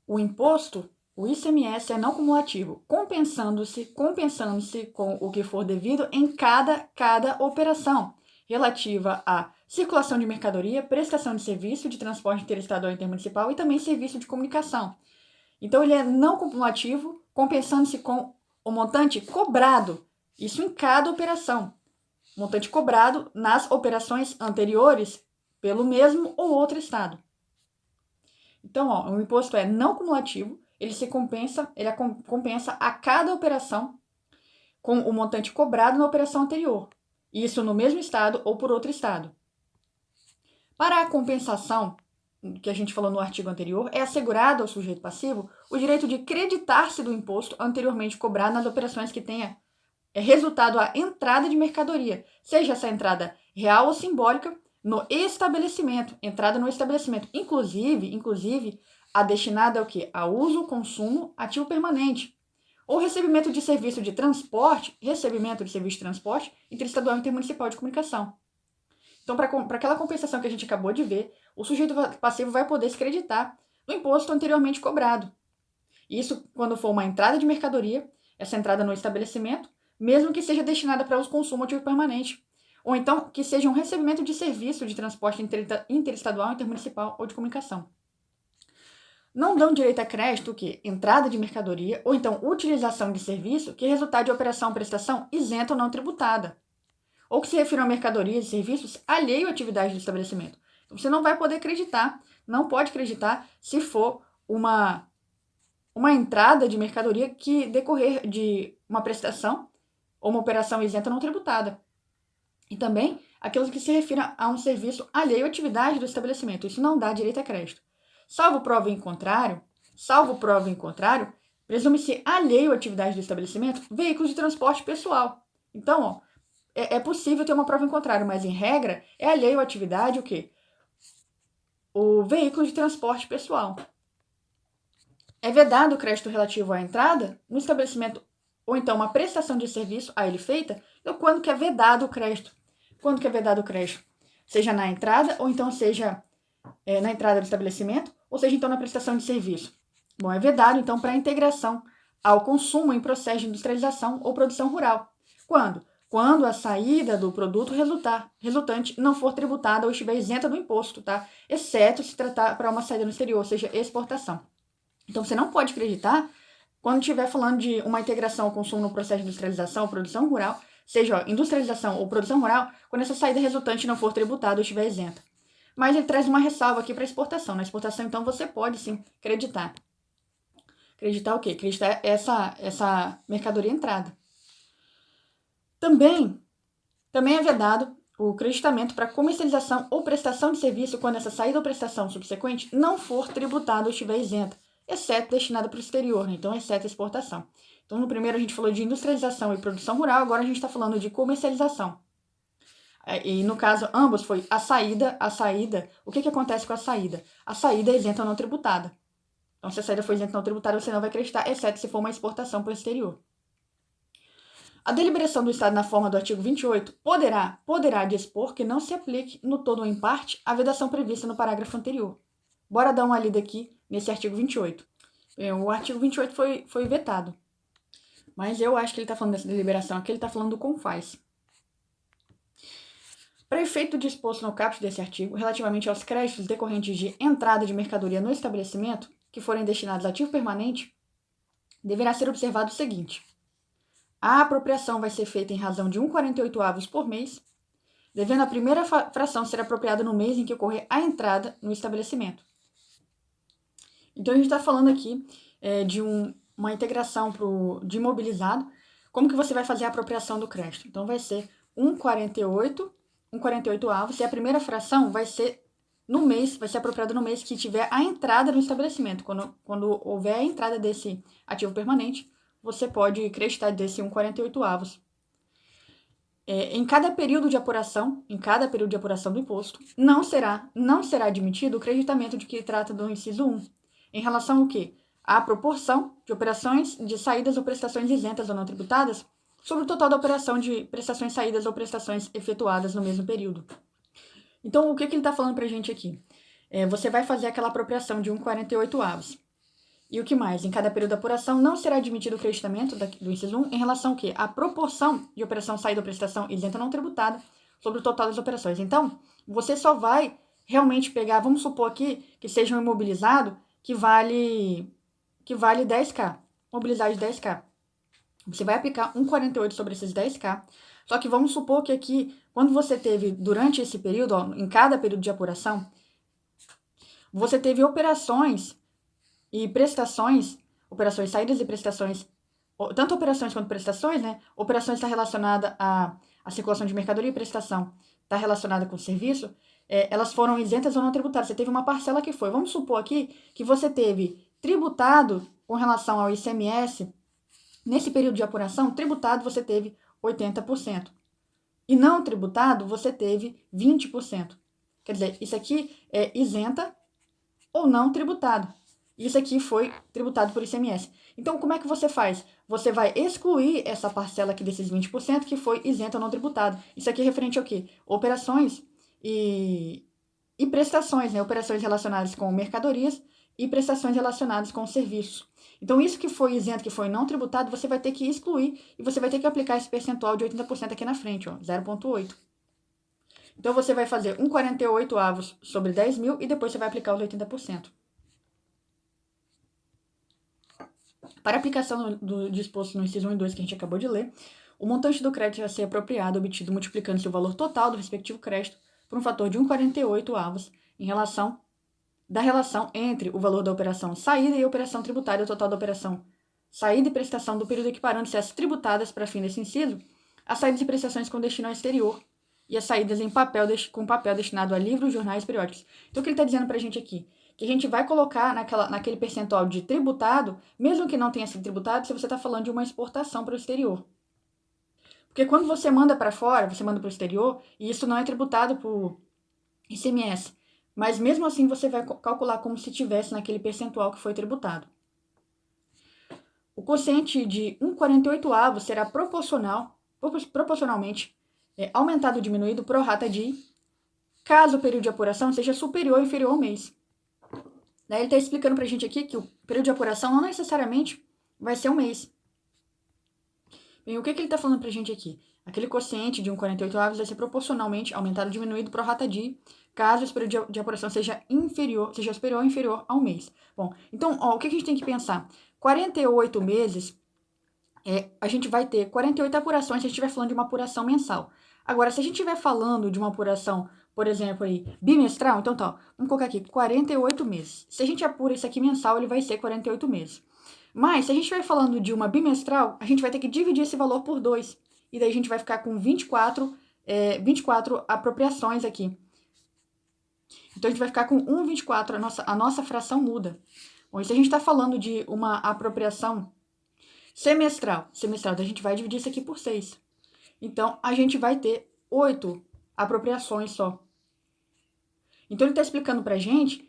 o imposto, o ICMS é não cumulativo, compensando-se com o que for devido em cada operação relativa à circulação de mercadoria, prestação de serviço de transporte interestadual e intermunicipal e também serviço de comunicação. Então, ele é não cumulativo, compensando-se com o montante cobrado, isso em cada operação. Montante cobrado nas operações anteriores pelo mesmo ou outro estado. Então, o imposto é não cumulativo, ele compensa a cada operação com o montante cobrado na operação anterior. Isso no mesmo estado ou por outro estado. Para a compensação, que a gente falou no artigo anterior, é assegurado ao sujeito passivo o direito de creditar-se do imposto anteriormente cobrado nas operações que tenha resultado a entrada de mercadoria, seja essa entrada real ou simbólica, no estabelecimento, entrada no estabelecimento, inclusive a destinada ao quê? A uso, consumo, ativo permanente, ou recebimento de serviço de transporte, interestadual e intermunicipal de comunicação. Então, para aquela compensação que a gente acabou de ver, o sujeito passivo vai poder se creditar no imposto anteriormente cobrado. Isso quando for uma entrada de mercadoria, essa entrada no estabelecimento, mesmo que seja destinada para uso, consumo, ativo permanente. Ou então que seja um recebimento de serviço de transporte interestadual, intermunicipal ou de comunicação. Não dão direito a crédito o quê? Entrada de mercadoria ou então utilização de serviço que resultar de operação ou prestação isenta ou não tributada. Ou que se refiram a mercadorias e serviços alheio à atividade do estabelecimento. Então, você não vai poder acreditar, não pode acreditar se for uma entrada de mercadoria que decorrer de uma prestação ou uma operação isenta não tributada. E também aqueles que se refiram a um serviço alheio à atividade do estabelecimento. Isso não dá direito a crédito. Salvo prova em contrário, presume-se alheio à atividade do estabelecimento veículos de transporte pessoal. Então, é possível ter uma prova em contrário, mas em regra é alheio à atividade o quê? O veículo de transporte pessoal. É vedado o crédito relativo à entrada no estabelecimento ou então uma prestação de serviço a ele feita, então quando que é vedado o crédito? Quando que é vedado o crédito? Seja na entrada ou então seja na entrada do estabelecimento, ou seja então na prestação de serviço. Bom, é vedado então para a integração ao consumo em processo de industrialização ou produção rural. Quando? Quando a saída do produto resultante não for tributada ou estiver isenta do imposto, tá? Exceto se tratar para uma saída no exterior, ou seja, exportação. Então, você não pode acreditar quando estiver falando de uma integração ao consumo no processo de industrialização ou produção rural, seja industrialização ou produção rural, quando essa saída resultante não for tributada ou estiver isenta. Mas ele traz uma ressalva aqui para a exportação. Na exportação, então, você pode sim acreditar. Acreditar o quê? Acreditar essa mercadoria entrada. Também é vedado o creditamento para comercialização ou prestação de serviço quando essa saída ou prestação subsequente não for tributada ou estiver isenta, exceto destinada para o exterior, né? Então, exceto exportação. Então, no primeiro a gente falou de industrialização e produção rural, agora a gente está falando de comercialização. E no caso, ambos foi a saída. O que acontece com a saída? A saída é isenta ou não tributada. Então, se a saída for isenta ou não tributada, você não vai acreditar, exceto se for uma exportação para o exterior. A deliberação do Estado na forma do artigo 28 poderá dispor que não se aplique no todo ou em parte a vedação prevista no parágrafo anterior. Bora dar uma lida aqui nesse artigo 28. O artigo 28 foi vetado. Mas eu acho que ele está falando dessa deliberação aqui, ele está falando do CONFAS. Para efeito disposto no caput desse artigo, relativamente aos créditos decorrentes de entrada de mercadoria no estabelecimento, que forem destinados a ativo permanente, deverá ser observado o seguinte. A apropriação vai ser feita em razão de 1,48 por mês, devendo a primeira fração ser apropriada no mês em que ocorrer a entrada no estabelecimento. Então, a gente está falando aqui de uma integração de imobilizado. Como que você vai fazer a apropriação do crédito? Então, vai ser 1,48 e a primeira fração vai ser apropriada no mês que tiver a entrada no estabelecimento. Quando houver a entrada desse ativo permanente, você pode creditar desse 1,48. Em cada período de apuração do imposto, não será admitido o creditamento de que trata do inciso 1. Em relação ao quê? À proporção de operações de saídas ou prestações isentas ou não tributadas sobre o total da operação de prestações saídas ou prestações efetuadas no mesmo período. Então, o que ele está falando para a gente aqui? Você vai fazer aquela apropriação de 1,48. E o que mais? Em cada período de apuração não será admitido o creditamento do inciso 1 em relação ao quê? À proporção de operação saída ou prestação isenta não tributada sobre o total das operações. Então, você só vai realmente pegar, vamos supor aqui que seja um imobilizado que vale 10K, mobilizado de 10K. Você vai aplicar 1,48 sobre esses 10K. Só que vamos supor que aqui, quando você teve, durante esse período, ó, em cada período de apuração, você teve operações e prestações, operações saídas e prestações, tanto operações quanto prestações, né? Operações está relacionada à circulação de mercadoria e prestação está relacionada com serviço, elas foram isentas ou não tributadas. Você teve uma parcela que foi. Vamos supor aqui que você teve tributado com relação ao ICMS, nesse período de apuração, tributado você teve 80%. E não tributado você teve 20%. Quer dizer, isso aqui é isenta ou não tributado. Isso aqui foi tributado por ICMS. Então, como é que você faz? Você vai excluir essa parcela aqui desses 20% que foi isenta ou não tributado. Isso aqui é referente ao quê? Operações e prestações, né? Operações relacionadas com mercadorias e prestações relacionadas com serviços. Então, isso que foi isento, que foi não tributado, você vai ter que excluir e você vai ter que aplicar esse percentual de 80% aqui na frente, ó, 0,8. Então, você vai fazer 1,48 avos sobre 10 mil e depois você vai aplicar os 80%. Para a aplicação do disposto no inciso 1 e 2 que a gente acabou de ler, o montante do crédito a ser apropriado obtido multiplicando-se o valor total do respectivo crédito por um fator de 1,48 avos em relação entre o valor da operação saída e a operação tributária, o total da operação saída e prestação do período equiparando-se às tributadas para fim desse inciso, as saídas e prestações com destino ao exterior e as saídas com papel destinado a livros, jornais e periódicos. Então, o que ele está dizendo para a gente aqui? Que a gente vai colocar naquele percentual de tributado, mesmo que não tenha sido tributado, se você está falando de uma exportação para o exterior. Porque quando você manda para fora, você manda para o exterior, e isso não é tributado por ICMS. Mas mesmo assim você vai calcular como se tivesse naquele percentual que foi tributado. O quociente de 1,48 avos será proporcionalmente aumentado ou diminuído pro rata de caso o período de apuração seja superior ou inferior ao mês. Daí ele está explicando para a gente aqui que o período de apuração não necessariamente vai ser um mês. Bem, o que ele está falando para a gente aqui? Aquele quociente de 1,48 avos vai ser proporcionalmente aumentado ou diminuído pro rata de caso esse período de apuração seja superior ou inferior ao mês. Bom, então, ó, o que a gente tem que pensar? 48 meses, a gente vai ter 48 apurações se a gente estiver falando de uma apuração mensal. Agora, se a gente estiver falando de uma apuração, por exemplo, aí, bimestral, então tá, vamos colocar aqui, 48 meses. Se a gente apura isso aqui mensal, ele vai ser 48 meses. Mas, se a gente estiver falando de uma bimestral, a gente vai ter que dividir esse valor por 2. E daí a gente vai ficar com 24 apropriações aqui. Então, a gente vai ficar com 1,24, a nossa fração muda. Bom, e se a gente está falando de uma apropriação semestral, a gente vai dividir isso aqui por 6. Então, a gente vai ter 8 apropriações só. Então, ele está explicando para a gente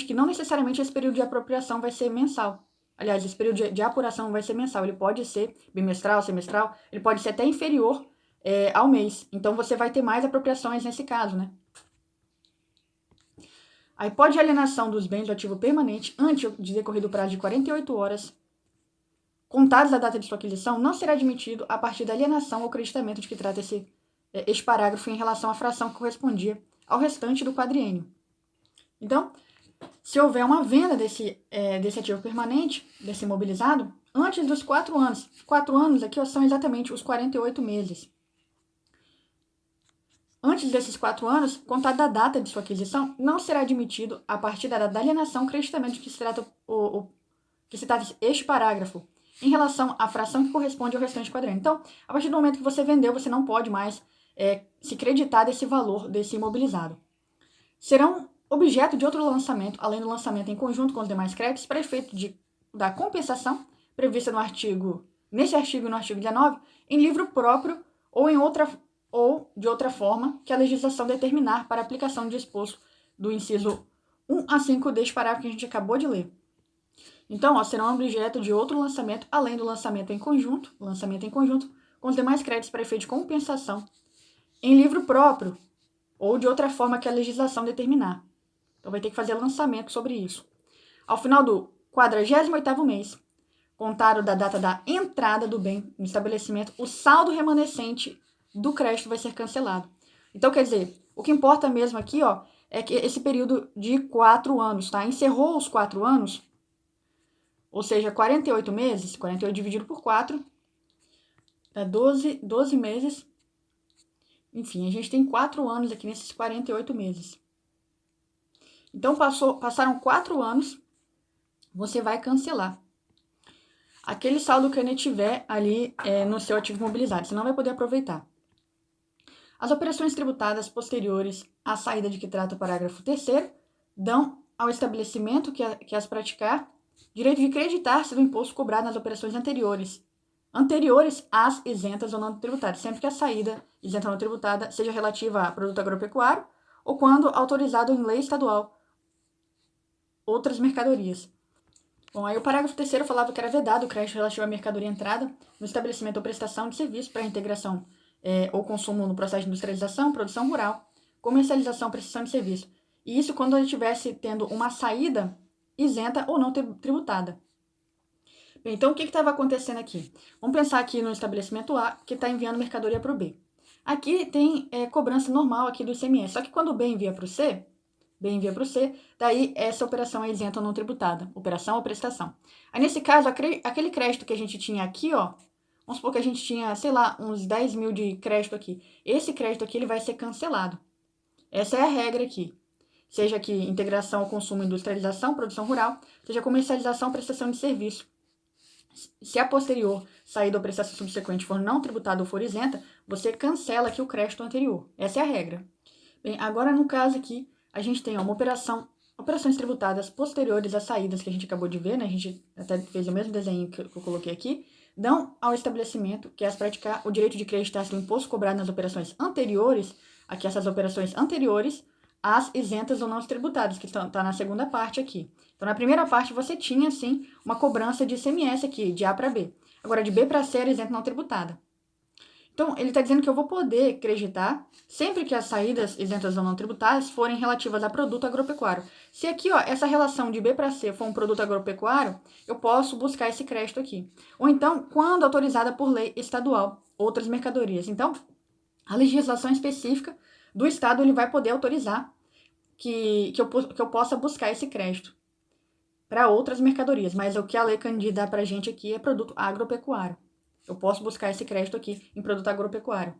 que não necessariamente esse período de apropriação vai ser mensal. Aliás, esse período de apuração vai ser mensal. Ele pode ser bimestral, semestral, ele pode ser até inferior ao mês. Então, você vai ter mais apropriações nesse caso, né? A hipótese de alienação dos bens do ativo permanente antes de decorrido o prazo de 48 horas, contados da data de sua aquisição, não será admitido a partir da alienação ou creditamento de que trata este parágrafo em relação à fração que correspondia ao restante do quadriênio. Então, se houver uma venda desse ativo permanente, desse imobilizado, antes dos 4 anos, 4 anos aqui são exatamente os 48 meses. Antes desses 4 anos, contado da data de sua aquisição, não será admitido, a partir da data da alienação, o creditamento de que se trata este parágrafo, em relação à fração que corresponde ao restante quadriênio. Então, a partir do momento que você vendeu, você não pode mais se creditar desse valor desse imobilizado. Serão objeto de outro lançamento, além do lançamento em conjunto com os demais créditos, para efeito da compensação prevista nesse artigo e no artigo 19, em livro próprio ou de outra forma que a legislação determinar para aplicação do disposto do inciso 1 a 5 deste parágrafo que a gente acabou de ler. Então, serão objeto de outro lançamento, além do lançamento em conjunto com os demais créditos para efeito de compensação, em livro próprio ou de outra forma que a legislação determinar. Então, vai ter que fazer lançamento sobre isso. Ao final do 48º mês, contado da data da entrada do bem no estabelecimento, o saldo remanescente do crédito vai ser cancelado. Então, quer dizer, o que importa mesmo aqui, ó, é que esse período de 4 anos, tá? Encerrou os 4 anos, ou seja, 48 meses, 48 dividido por 4, dá 12 meses. Enfim, a gente tem 4 anos aqui nesses 48 meses. Então, passaram 4 anos, você vai cancelar aquele saldo que ele tiver ali no seu ativo imobilizado, você não vai poder aproveitar. As operações tributadas posteriores à saída de que trata o parágrafo 3º dão ao estabelecimento que as praticar direito de creditar-se do imposto cobrado nas operações anteriores às isentas ou não tributadas, sempre que a saída isenta ou não tributada seja relativa a produto agropecuário ou quando autorizado em lei estadual outras mercadorias. Bom, aí o parágrafo 3º falava que era vedado o crédito relativo à mercadoria entrada no estabelecimento ou prestação de serviço para integração ou consumo no processo de industrialização, produção rural, comercialização, prestação de serviço. E isso quando ele estivesse tendo uma saída isenta ou não tributada. Bem, então, o que estava acontecendo aqui? Vamos pensar aqui no estabelecimento A, que está enviando mercadoria para o B. Aqui tem cobrança normal aqui do ICMS, só que quando o B envia para o C, daí essa operação é isenta ou não tributada, operação ou prestação. Aí, nesse caso, aquele crédito que a gente tinha aqui, ó, vamos supor que a gente tinha, sei lá, uns 10 mil de crédito aqui. Esse crédito aqui ele vai ser cancelado. Essa é a regra aqui. Seja aqui integração ao consumo, industrialização, produção rural, seja comercialização, prestação de serviço. Se a posterior saída ou prestação subsequente for não tributada ou for isenta, você cancela aqui o crédito anterior. Essa é a regra. Bem, agora no caso aqui, a gente tem uma operações tributadas posteriores às saídas que a gente acabou de ver, né? A gente até fez o mesmo desenho que eu coloquei aqui, dão ao estabelecimento que as praticar o direito de creditar-se do imposto cobrado nas operações anteriores, aqui essas operações anteriores, às isentas ou não tributadas, que está na segunda parte aqui. Então, na primeira parte, você tinha, sim, uma cobrança de ICMS aqui, de A para B. Agora, de B para C era isenta não tributada. Então, ele está dizendo que eu vou poder creditar sempre que as saídas isentas ou não tributadas forem relativas a produto agropecuário. Se aqui, ó, essa relação de B para C for um produto agropecuário, eu posso buscar esse crédito aqui. Ou então, quando autorizada por lei estadual, outras mercadorias. Então, a legislação específica do Estado ele vai poder autorizar que eu possa buscar esse crédito para outras mercadorias. Mas o que a Lei Candir dá para a gente aqui é produto agropecuário. Eu posso buscar esse crédito aqui em produto agropecuário.